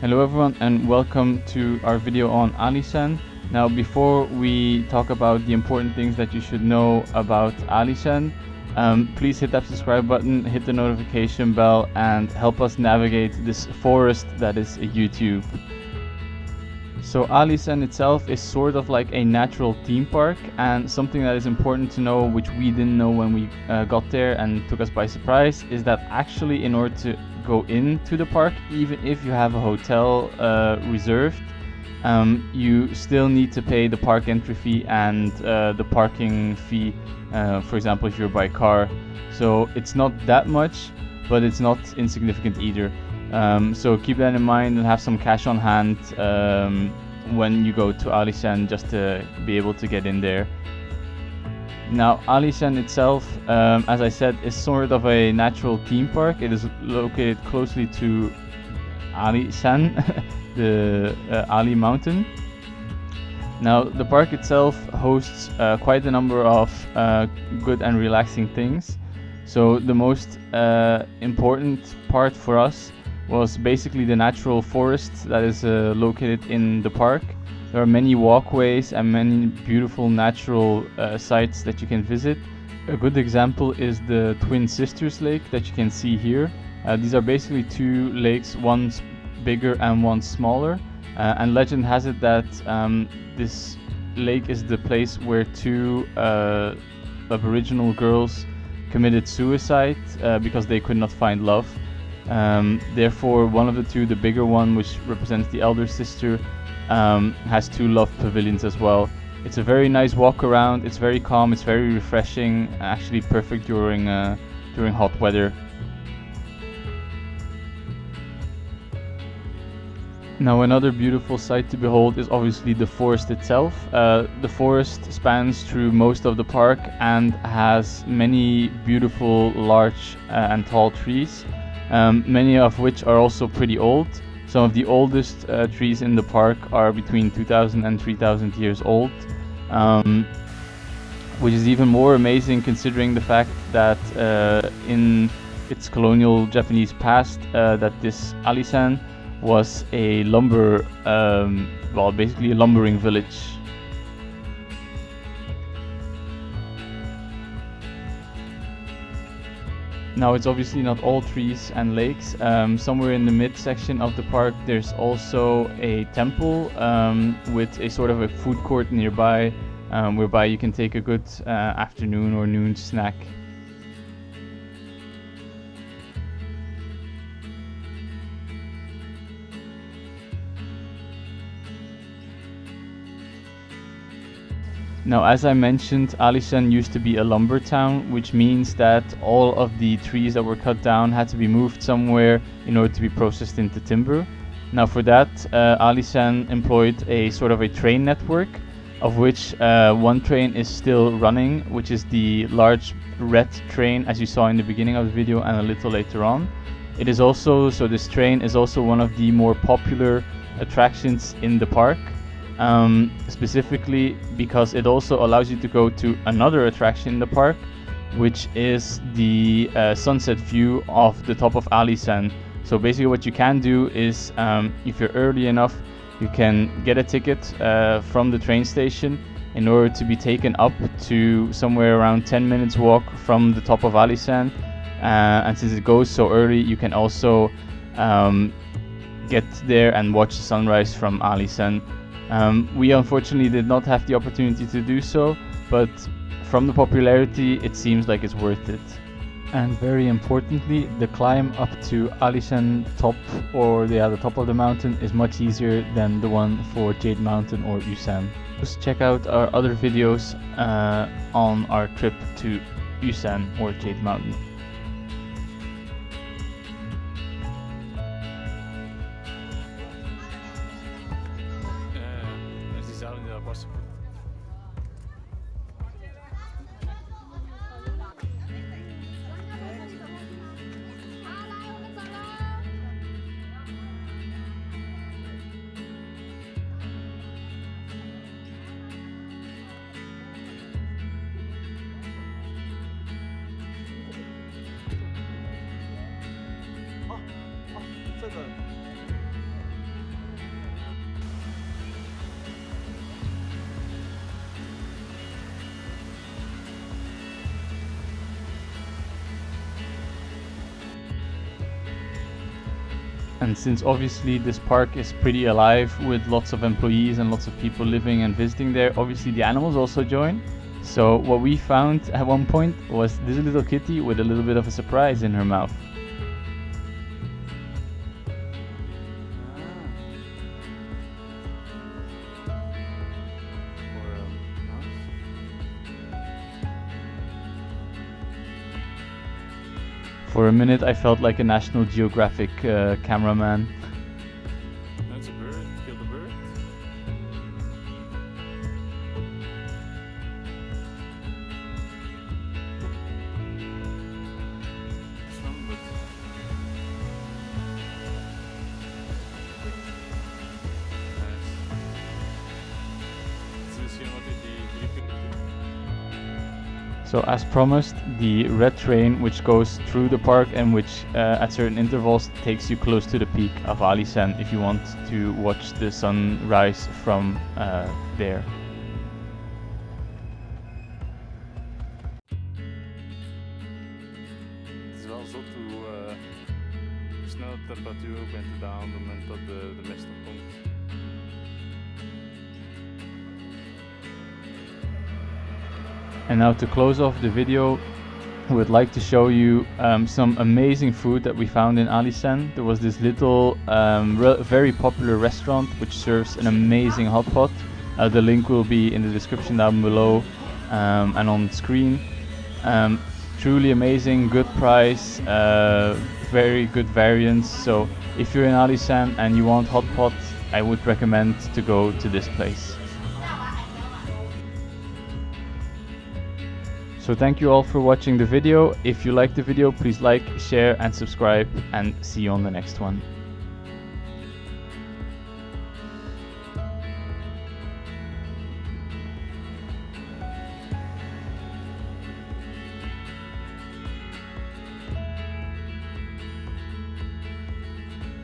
Hello everyone and welcome to our video on Alishan. Now before we talk about the important things that you should know about Alishan, please hit that subscribe button, hit the notification bell and help us navigate this forest that is YouTube. So Alishan itself is sort of like a natural theme park, and something that is important to know, which we didn't know when we got there and took us by surprise, is that actually in order to go into the park, even if you have a hotel reserved, you still need to pay the park entry fee and the parking fee, for example if you're by car. So it's not that much, but it's not insignificant either. So keep that in mind and have some cash on hand when you go to Alishan, just to be able to get in there. Now Alishan itself, as I said, is sort of a natural theme park. It is located closely to Alishan, the Ali Mountain. Now the park itself hosts quite a number of good and relaxing things. So the most important part for us was basically the natural forest that is located in the park. There are many walkways and many beautiful natural sites that you can visit. A good example is the Twin Sisters Lake that you can see here. These are basically two lakes, one's bigger and one smaller. And legend has it that this lake is the place where two Aboriginal girls committed suicide because they could not find love. Therefore, one of the two, the bigger one, which represents the elder sister, has two love pavilions as well. It's a very nice walk around. It's very calm. It's very refreshing. Actually, perfect during hot weather. Now, another beautiful sight to behold is obviously the forest itself. The forest spans through most of the park and has many beautiful, large and tall trees. Many of which are also pretty old. Some of the oldest trees in the park are between 2,000 and 3,000 years old, which is even more amazing considering the fact that in its colonial Japanese past, that this Alishan was a basically a lumbering village. Now it's obviously not all trees and lakes. Somewhere in the midsection of the park there's also a temple with a sort of a food court nearby, whereby you can take a good afternoon or noon snack. Now, as I mentioned, Alishan used to be a lumber town, which means that all of the trees that were cut down had to be moved somewhere in order to be processed into timber. Now for that, Alishan employed a sort of a train network, of which one train is still running, which is the large red train as you saw in the beginning of the video and a little later on. It is also, so this train is also one of the more popular attractions in the park. Specifically because it also allows you to go to another attraction in the park, which is the sunset view of the top of Alishan. So basically what you can do is, if you're early enough, you can get a ticket from the train station in order to be taken up to somewhere around 10 minutes walk from the top of Alishan. And since it goes so early, you can also get there and watch the sunrise from Alishan. We unfortunately did not have the opportunity to do so, but from the popularity it seems like it's worth it. And very importantly, the climb up to Alishan top, or the top of the mountain, is much easier than the one for Jade Mountain or Yushan. Just check out our other videos on our trip to Yushan or Jade Mountain. And since obviously this park is pretty alive with lots of employees and lots of people living and visiting there, obviously the animals also join. So what we found at one point was this little kitty with a little bit of a surprise in her mouth. For a minute I felt like a National Geographic cameraman. That's a bird. Kill the bird. Some, but So as promised, the red train which goes through the park and which at certain intervals takes you close to the peak of Alishan if you want to watch the sunrise from there. het is wel zot hoe snel de temperatuur ook bent te dalen op het moment dat de mist er komt. And now to close off the video, I would like to show you some amazing food that we found in Alishan. There was this little very popular restaurant which serves an amazing hot pot. The link will be in the description down below and on screen. Truly amazing, good price, very good variants. So if you're in Alishan and you want hot pot, I would recommend to go to this place. So thank you all for watching the video. If you liked the video, please like, share and subscribe, and see you on the next one.